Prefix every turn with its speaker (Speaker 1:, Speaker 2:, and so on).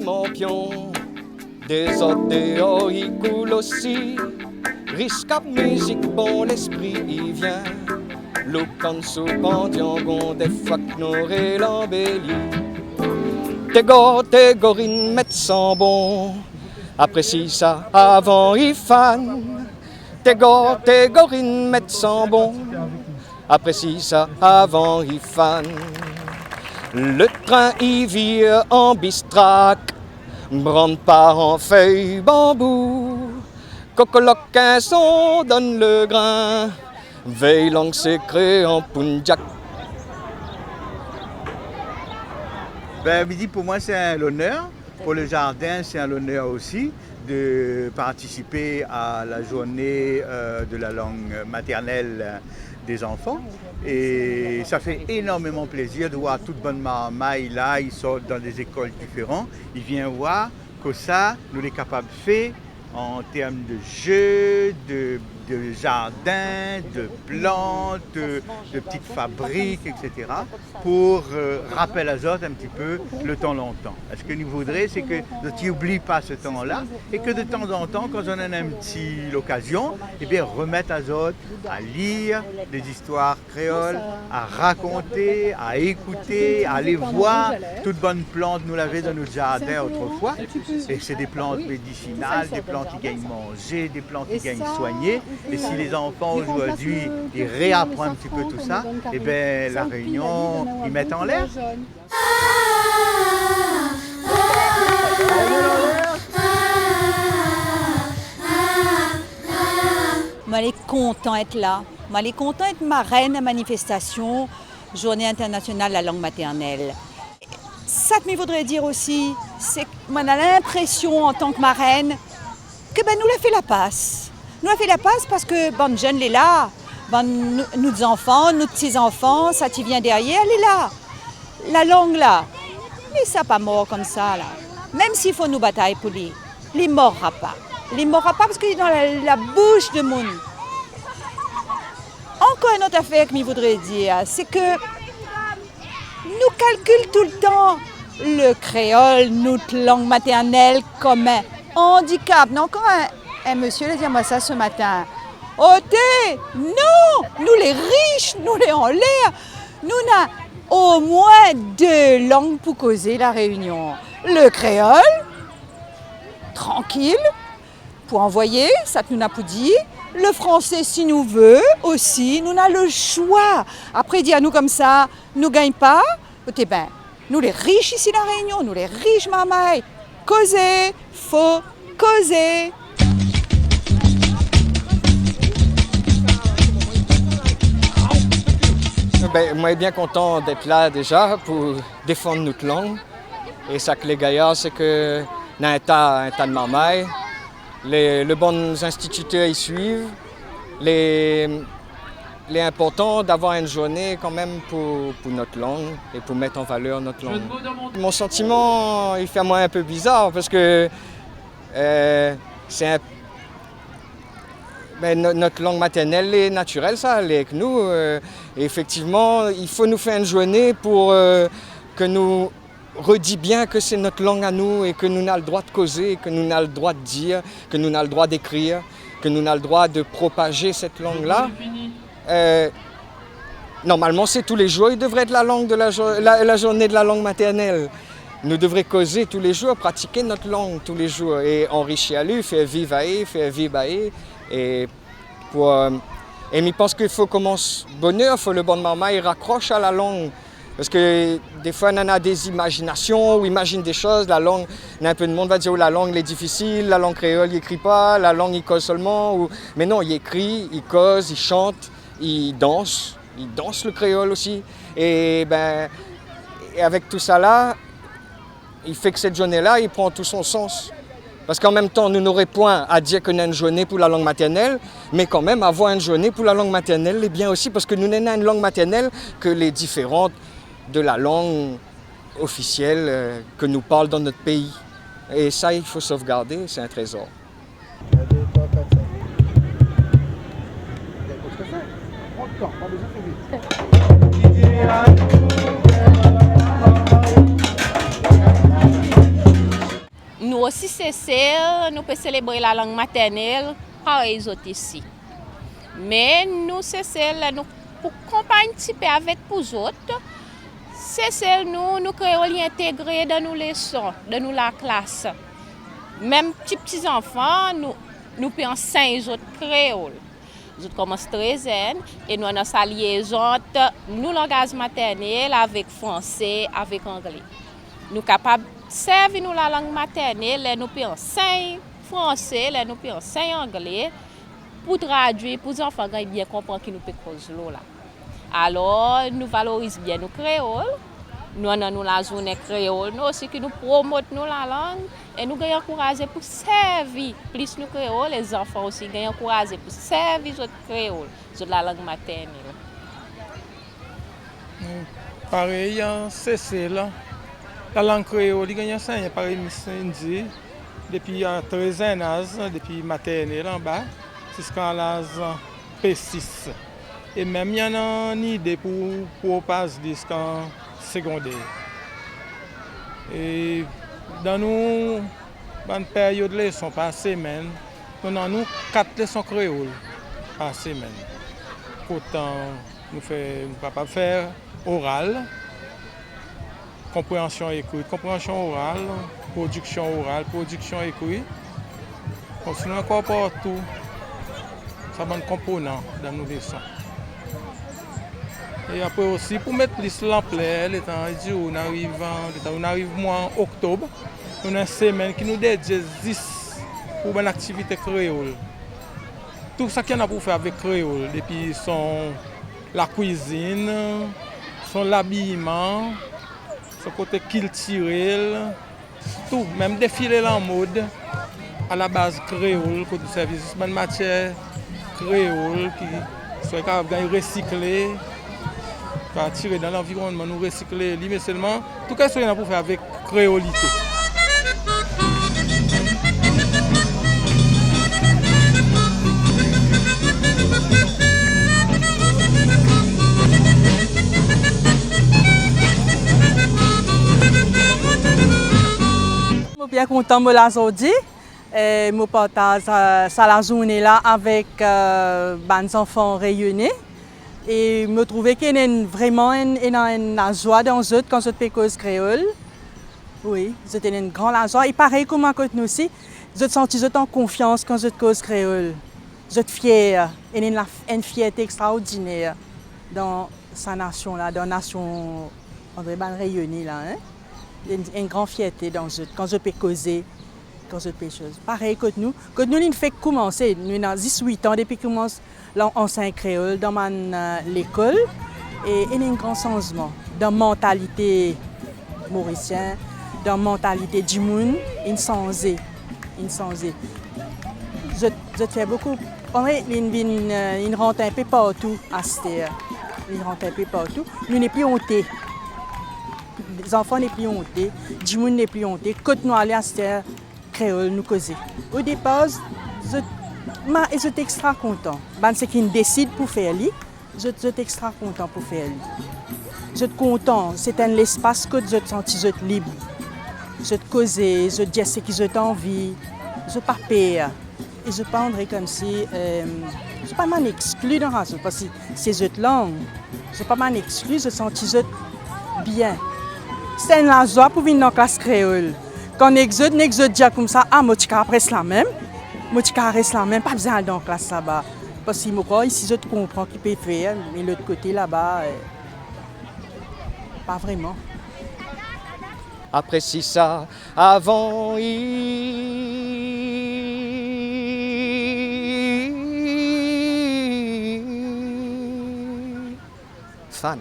Speaker 1: mon pion. Des autres dehors, il coule aussi. Risque à musique, bon, l'esprit, il vient. L'oucan sous pendiangon, des fois que nous l'embellit. Tes gorines mettent sans bon. Apprécie ça avant, il fan. Tes gorines mettent sans bon. Apprécie ça avant, il fan. Le train, il vire en bistrac. Brande part en feuilles bambou. Cocoloquin son donne le grain. Veille langue secret en punjak.
Speaker 2: Midi pour moi c'est un honneur. Pour le jardin c'est un honneur aussi de participer à la journée de la langue maternelle des enfants. Et ça fait énormément plaisir de voir toute bonne marmaille là, ils sortent dans des écoles différentes. Ils viennent voir que ça, nous les capables de faire en termes de jeux, de jardins, de plantes, de petites fabriques, etc. pour rappeler à autres un petit peu le temps longtemps. Ce que nous voudrions, c'est que tu n'oublies pas ce temps-là et que de temps en temps, quand on a une petite occasion, eh bien, remettre à autres à lire des histoires créoles, à raconter, à écouter, à aller voir toutes bonnes plantes nous l'avons dans notre jardin autrefois. Et c'est des plantes médicinales, des plantes qui gagnent manger, des plantes qui gagnent soigner. Et si les enfants aujourd'hui ils réapprennent un petit peu tout ça, eh bien la Réunion, ils mettent en l'air.
Speaker 3: Moi, je suis content d'être là. Moi, je suis content d'être marraine à la manifestation Journée internationale de la langue maternelle. Ça que je voudrais dire aussi, c'est que moi, on a l'impression en tant que marraine que nous la fait la passe. Nous la fait la passe parce que bon jeunes est là, nous enfants, nos petits-enfants, ça qui vient derrière, elle est là. La langue là, mais ça pas mort comme ça là. Même s'il faut nous batailler pour lui, il ne mourra pas. Il ne mourra pas parce qu'il est dans la bouche de monde. Encore une autre affaire que je voudrais dire, c'est que nous calculons tout le temps le créole, notre langue maternelle, comme un handicap. Non, encore un monsieur a dit à moi ça ce matin. Oh, non, nous les riches, nous les en l'air, nous avons au moins 2 langues pour causer la Réunion. Le créole, tranquille, pour envoyer, ça nous n'a pas dit. Le français, si nous veut, aussi, nous avons le choix. Après, dire à nous comme ça, nous ne gagnons pas, eh ben, nous les riches ici dans la Réunion, nous les riches mamailles, causer, faut causer.
Speaker 1: Moi, je suis bien content d'être là déjà pour défendre notre langue. Et ça que les gaillards, c'est que dans un tas de mamailles, les bons instituteurs y suivent. Il est important d'avoir une journée quand même pour notre langue et pour mettre en valeur notre langue. Mon sentiment, il fait moi un peu bizarre parce que c'est notre langue maternelle est naturelle, ça, elle est avec nous. Et effectivement, il faut nous faire une journée pour que nous redit bien que c'est notre langue à nous et que nous avons le droit de causer, que nous avons le droit de dire, que nous avons le droit d'écrire, que nous avons le droit de propager cette langue-là. Normalement, c'est tous les jours, il devrait être la langue de la journée de la langue maternelle. Nous devrions causer tous les jours, pratiquer notre langue tous les jours et enrichir à lui, faire vivre à elle, faire vivre à elle. Et je pense qu'il faut commencer bonheur, il faut le bon maman, il raccroche à la langue. Parce que des fois, on a des imaginations, on imagine des choses, la langue, un peu de monde va dire oh, la langue est difficile, la langue créole, il n'écrit pas, la langue, il cause seulement. Mais non, il écrit, il cause, il chante, il danse le créole aussi. Et avec tout ça là, il fait que cette journée-là, il prend tout son sens. Parce qu'en même temps, nous n'aurions point à dire qu'on a une journée pour la langue maternelle, mais quand même avoir une journée pour la langue maternelle est bien aussi, parce que nous n'avons une langue maternelle que les différentes de la langue officielle que nous parlons dans notre pays. Et ça, il faut sauvegarder, c'est un trésor.
Speaker 4: aussi celle, nous pouvons célébrer la langue maternelle, pareil les autres ici. Mais nous, c'est celle, nous, pour accompagner un petit peu avec pour les autres, c'est celle nous créons intégrer dans nos leçons, dans nous la classe. Même petits enfants, nous pouvons enseigner les autres créoles. Nous commençons très jeunes et nous avons sa liaison entre nous langage maternel avec français, avec anglais. Nous sommes capables de servir nous la langue maternelle, nous pouvons enseigner français, nous pouvons enseigner anglais pour traduire, pour les enfants bien comprendre qui nous peut causer là. Alors, nous valorisons bien nos créoles. Nous avons la journée créole, nous aussi qui nous promotons la langue et nous gagnons courage pour servir plus nous créoles, les enfants aussi gagnent courage pour servir les autres créoles, la langue maternelle.
Speaker 5: Pareil, c'est là. La langue créole, il gagne ça, pareil, dit depuis 13 ans, depuis maternelle en bas, jusqu'à l'âge P6. Et même il y a une idée pour passer jusqu'en secondaire. Et dans une période de leçons par semaine, nous avons 4 leçons créoles par semaine. Pourtant, nous sommes capables de faire oral, compréhension écrite, compréhension orale, production écrite. On se encore partout. Ça va un component dans nos leçons. Et après aussi, pour mettre plus l'ampleur, on arrive au mois octobre, on a une semaine qui nous dédie 10 pour une activité créole. Tout ça qu'il y a pour faire avec créole, depuis la cuisine, l'habillement, son côté culturel, tout, même défiler en mode à la base créole, côté service, une matière créole qui soit capable de recycler. Tirer dans l'environnement, nous recycler, mais seulement tout ce qu'on a pour faire avec créolité.
Speaker 6: Je suis bien content de la aujourd'hui. Je partage la journée là avec les enfants réunis. Et me trouver qu'il y a vraiment une joie dans eux quand je fais cause créole. Oui, c'était une grande joie. Et pareil comme à côté nous aussi, je sens en confiance quand je cause créole. Je suis fière. Et une fierté extraordinaire dans sa nation là, dans la nation réunie là. Hein? Une grande fierté dans eux quand je peux causer, quand je fais choses. Pareil que nous il fait commencer. Nous avons 18 ans depuis qu'on commence l'enseignement créole dans l'école et il y a un grand changement dans la mentalité mauricienne, dans la mentalité du monde, il changé. Je fais beaucoup. Il rentre un peu partout à Stère. Il rentre un peu partout. Nous n'est plus hontés. Les enfants n'est plus hontés. Du monde n'est plus hontés. Quand nous allons à Stère, créole, nous causer. Au départ, je suis extra content. C'est qu'ils décident pour faire ça. Je suis extra content pour faire ça. Je suis content. C'est un espace que je sens libre. Je suis causé, je dis ce que j'ai envie. Je ne suis pas peur. Et je parlerai comme si je ne suis pas exclu dans la race. Parce que c'est cette langue. Je ne suis pas exclu, je sens bien. C'est une joie pour venir dans la classe créole. Quand je dis comme ça, moi je reste la même. Moi je reste la même, pas besoin d'aller dans la classe là-bas. Parce que moi, ici je comprends qu'il peut faire, mais l'autre côté là-bas, pas vraiment.
Speaker 1: Apprécie ça avant fan.